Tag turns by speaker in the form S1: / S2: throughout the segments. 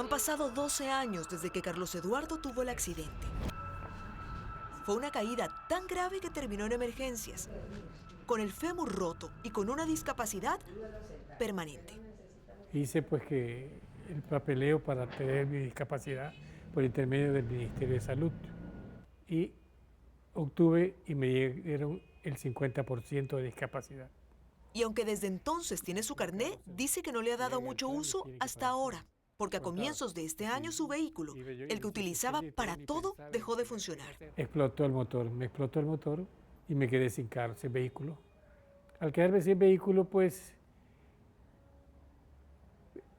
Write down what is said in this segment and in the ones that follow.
S1: Han pasado 12 años desde que Carlos Eduardo tuvo el accidente. Fue una caída tan grave que terminó en emergencias, con el fémur roto y con una discapacidad permanente.
S2: Hice pues que el papeleo para tener mi discapacidad por intermedio del Ministerio de Salud y obtuve y me dieron el 50% de discapacidad.
S1: Y aunque desde entonces tiene su carné, dice que no le ha dado mucho uso hasta ahora, porque a comienzos de este año su vehículo, el que utilizaba para todo, dejó de funcionar.
S2: Explotó el motor, me explotó el motor y me quedé sin carro, sin vehículo. Al quedarme sin vehículo, pues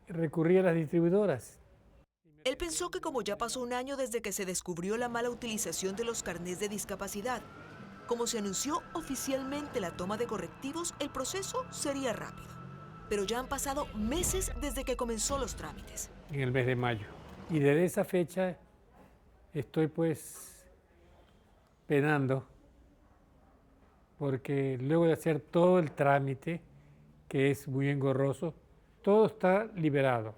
S2: recurrí a las distribuidoras.
S1: Él pensó que como ya pasó un año desde que se descubrió la mala utilización de los carnés de discapacidad, como se anunció oficialmente la toma de correctivos, el proceso sería rápido. Pero ya han pasado meses desde que comenzó los trámites.
S2: En el mes de mayo. Y desde esa fecha estoy pues penando porque luego de hacer todo el trámite, que es muy engorroso, todo está liberado.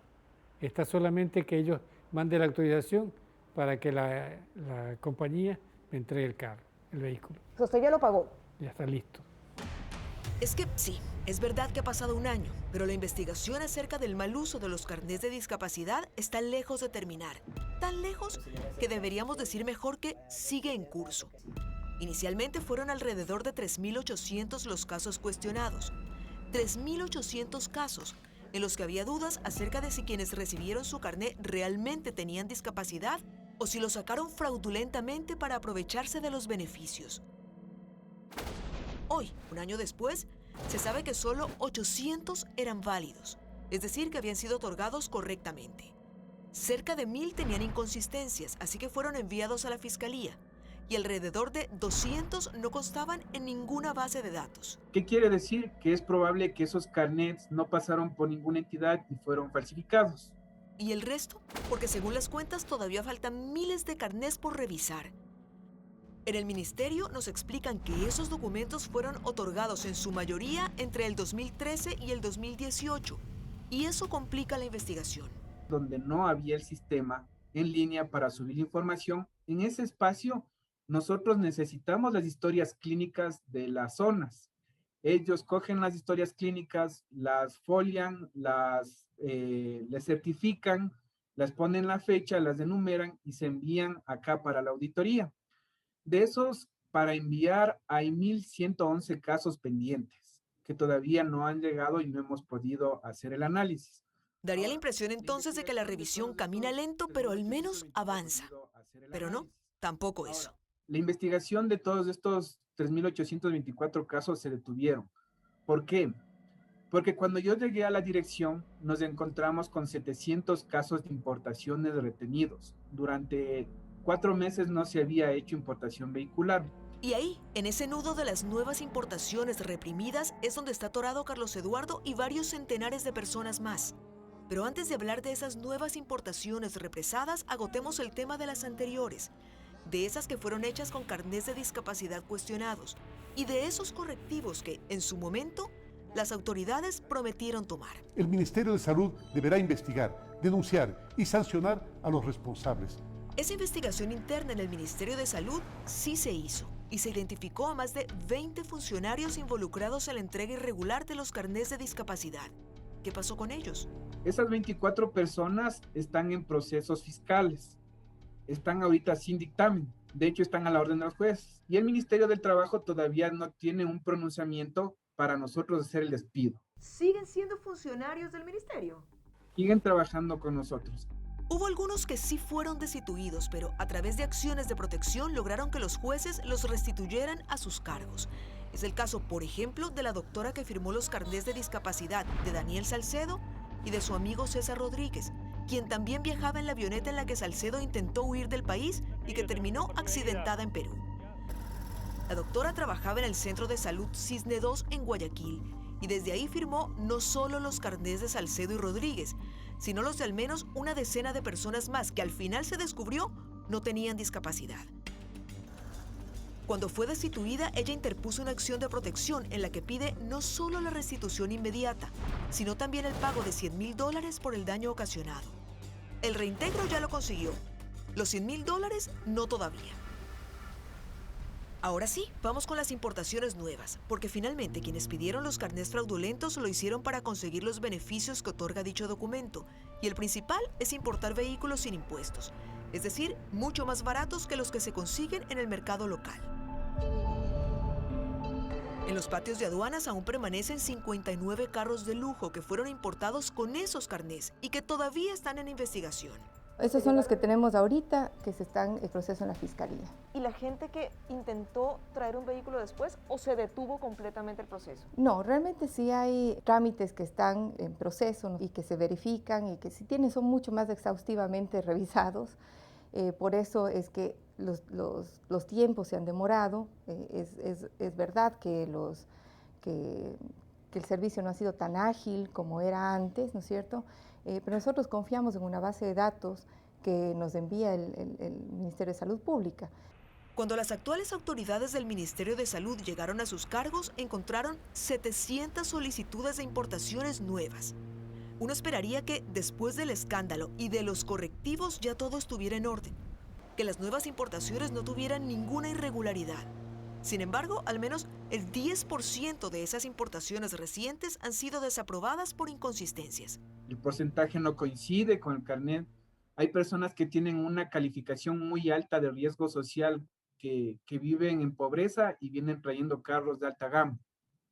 S2: Está solamente que ellos manden la autorización para que la compañía me entregue el carro, el vehículo.
S3: ¿Usted ya lo pagó?
S2: Ya está listo.
S1: Es que sí, es verdad que ha pasado un año, pero la investigación acerca del mal uso de los carnés de discapacidad está lejos de terminar. Tan lejos que deberíamos decir mejor que sigue en curso. Inicialmente fueron alrededor de 3.800 los casos cuestionados. 3.800 casos en los que había dudas acerca de si quienes recibieron su carné realmente tenían discapacidad o si lo sacaron fraudulentamente para aprovecharse de los beneficios. Hoy, un año después, se sabe que solo 800 eran válidos, es decir, que habían sido otorgados correctamente. Cerca de 1.000 tenían inconsistencias, así que fueron enviados a la Fiscalía, y alrededor de 200 no constaban en ninguna base de datos.
S4: ¿Qué quiere decir? Que es probable que esos carnets no pasaron por ninguna entidad y fueron falsificados.
S1: ¿Y el resto? Porque según las cuentas todavía faltan miles de carnés por revisar. En el ministerio nos explican que esos documentos fueron otorgados en su mayoría entre el 2013 y el 2018, y eso complica la investigación.
S4: Donde no había el sistema en línea para subir información, en ese espacio nosotros necesitamos las historias clínicas de las zonas. Ellos cogen las historias clínicas, las folian, les certifican, las ponen la fecha, las denumeran y se envían acá para la auditoría. De esos, para enviar, hay 1.111 casos pendientes que todavía no han llegado y no hemos podido hacer el análisis.
S1: Daría la impresión entonces de que la revisión camina lento, pero al menos avanza. Pero no, tampoco eso.
S4: La investigación de todos estos 3.824 casos se detuvieron. ¿Por qué? Porque cuando yo llegué a la dirección, nos encontramos con 700 casos de importaciones retenidos. Durante 4 meses no se había hecho importación vehicular.
S1: Y ahí, en ese nudo de las nuevas importaciones reprimidas, es donde está atorado Carlos Eduardo y varios centenares de personas más. Pero antes de hablar de esas nuevas importaciones represadas, agotemos el tema de las anteriores, de esas que fueron hechas con carnés de discapacidad cuestionados y de esos correctivos que, en su momento, las autoridades prometieron tomar.
S5: El Ministerio de Salud deberá investigar, denunciar y sancionar a los responsables.
S1: Esa investigación interna en el Ministerio de Salud sí se hizo y se identificó a más de 20 funcionarios involucrados en la entrega irregular de los carnés de discapacidad. ¿Qué pasó con ellos?
S4: Esas 24 personas están en procesos fiscales. Están ahorita sin dictamen. De hecho, están a la orden de los jueces. Y el Ministerio del Trabajo todavía no tiene un pronunciamiento para nosotros hacer el despido.
S3: ¿Siguen siendo funcionarios del ministerio?
S4: Siguen trabajando con nosotros.
S1: Hubo algunos que sí fueron destituidos, pero a través de acciones de protección lograron que los jueces los restituyeran a sus cargos. Es el caso, por ejemplo, de la doctora que firmó los carnés de discapacidad de Daniel Salcedo y de su amigo César Rodríguez, quien también viajaba en la avioneta en la que Salcedo intentó huir del país y que terminó accidentada en Perú. La doctora trabajaba en el Centro de Salud Cisne II en Guayaquil y desde ahí firmó no solo los carnés de Salcedo y Rodríguez, sino los de al menos una decena de personas más que al final se descubrió no tenían discapacidad. Cuando fue destituida, ella interpuso una acción de protección en la que pide no solo la restitución inmediata, sino también el pago de $100,000 por el daño ocasionado. El reintegro ya lo consiguió. Los $100,000 no todavía. Ahora sí, vamos con las importaciones nuevas, porque finalmente quienes pidieron los carnés fraudulentos lo hicieron para conseguir los beneficios que otorga dicho documento, y el principal es importar vehículos sin impuestos, es decir, mucho más baratos que los que se consiguen en el mercado local. En los patios de aduanas aún permanecen 59 carros de lujo que fueron importados con esos carnés y que todavía están en investigación.
S6: Esos son los que tenemos ahorita, que se están en proceso en la Fiscalía.
S3: ¿Y la gente que intentó traer un vehículo después o se detuvo completamente el proceso?
S6: No, realmente sí hay trámites que están en proceso y que se verifican y que si tienen son mucho más exhaustivamente revisados. Por eso es que los tiempos se han demorado. Es verdad que el servicio no ha sido tan ágil como era antes, ¿no es cierto? Pero nosotros confiamos en una base de datos que nos envía el Ministerio de Salud Pública.
S1: Cuando las actuales autoridades del Ministerio de Salud llegaron a sus cargos, encontraron 700 solicitudes de importaciones nuevas. Uno esperaría que, después del escándalo y de los correctivos, ya todo estuviera en orden, que las nuevas importaciones no tuvieran ninguna irregularidad. Sin embargo, al menos el 10% de esas importaciones recientes han sido desaprobadas por inconsistencias.
S4: El porcentaje no coincide con el carnet. Hay personas que tienen una calificación muy alta de riesgo social que viven en pobreza y vienen trayendo carros de alta gama.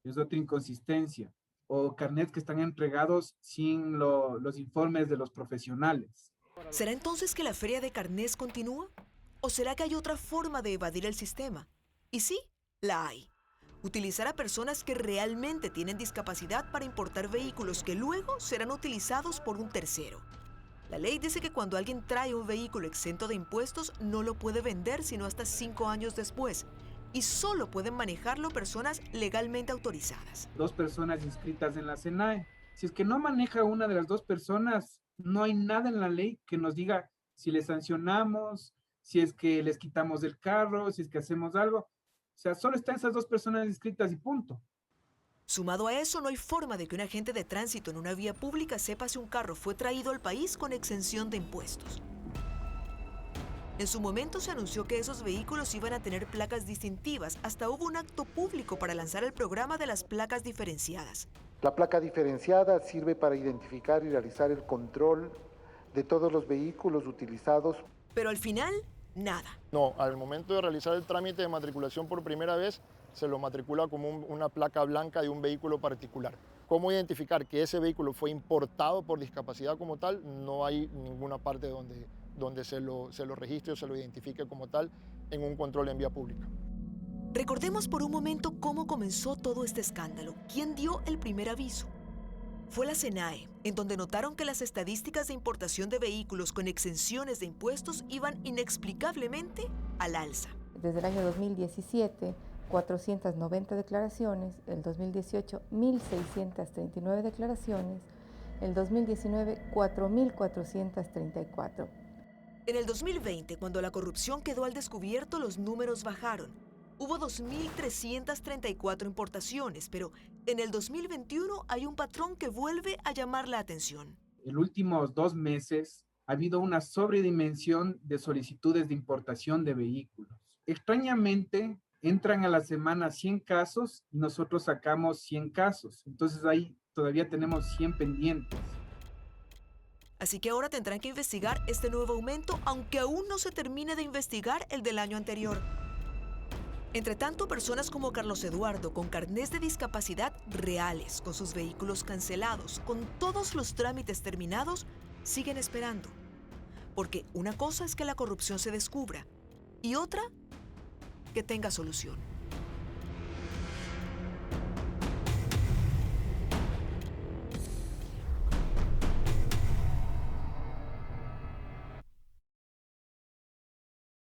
S4: Es otra inconsistencia. O carnets que están entregados sin los informes de los profesionales.
S1: ¿Será entonces que la feria de carnés continúa? ¿O será que hay otra forma de evadir el sistema? Y sí, la hay. Utilizar a personas que realmente tienen discapacidad para importar vehículos que luego serán utilizados por un tercero. La ley dice que cuando alguien trae un vehículo exento de impuestos no lo puede vender sino hasta 5 años después. Y solo pueden manejarlo personas legalmente autorizadas.
S4: 2 personas inscritas en la SENAE. Si es que no maneja una de las 2 personas, no hay nada en la ley que nos diga si les sancionamos, si es que les quitamos del carro, si es que hacemos algo. O sea, solo están esas 2 personas inscritas y punto.
S1: Sumado a eso, no hay forma de que un agente de tránsito en una vía pública sepa si un carro fue traído al país con exención de impuestos. En su momento se anunció que esos vehículos iban a tener placas distintivas. Hasta hubo un acto público para lanzar el programa de las placas diferenciadas.
S7: La placa diferenciada sirve para identificar y realizar el control de todos los vehículos utilizados.
S1: Pero al final, nada.
S8: No, al momento de realizar el trámite de matriculación por primera vez, se lo matricula como una placa blanca de un vehículo particular. ¿Cómo identificar que ese vehículo fue importado por discapacidad como tal? No hay ninguna parte donde se lo registre o se lo identifique como tal en un control en vía pública.
S1: Recordemos por un momento cómo comenzó todo este escándalo. ¿Quién dio el primer aviso? Fue la SENAE, en donde notaron que las estadísticas de importación de vehículos con exenciones de impuestos iban inexplicablemente al alza.
S6: Desde el año 2017, 490 declaraciones, el 2018, 1.639 declaraciones, el 2019, 4.434.
S1: En el 2020, cuando la corrupción quedó al descubierto, los números bajaron. Hubo 2.334 importaciones, pero en el 2021 hay un patrón que vuelve a llamar la atención.
S4: En los últimos 2 meses ha habido una sobredimensión de solicitudes de importación de vehículos. Extrañamente, entran a la semana 100 casos y nosotros sacamos 100 casos. Entonces ahí todavía tenemos 100 pendientes.
S1: Así que ahora tendrán que investigar este nuevo aumento, aunque aún no se termine de investigar el del año anterior. Entre tanto, personas como Carlos Eduardo, con carnés de discapacidad reales, con sus vehículos cancelados, con todos los trámites terminados, siguen esperando. Porque una cosa es que la corrupción se descubra y otra, que tenga solución.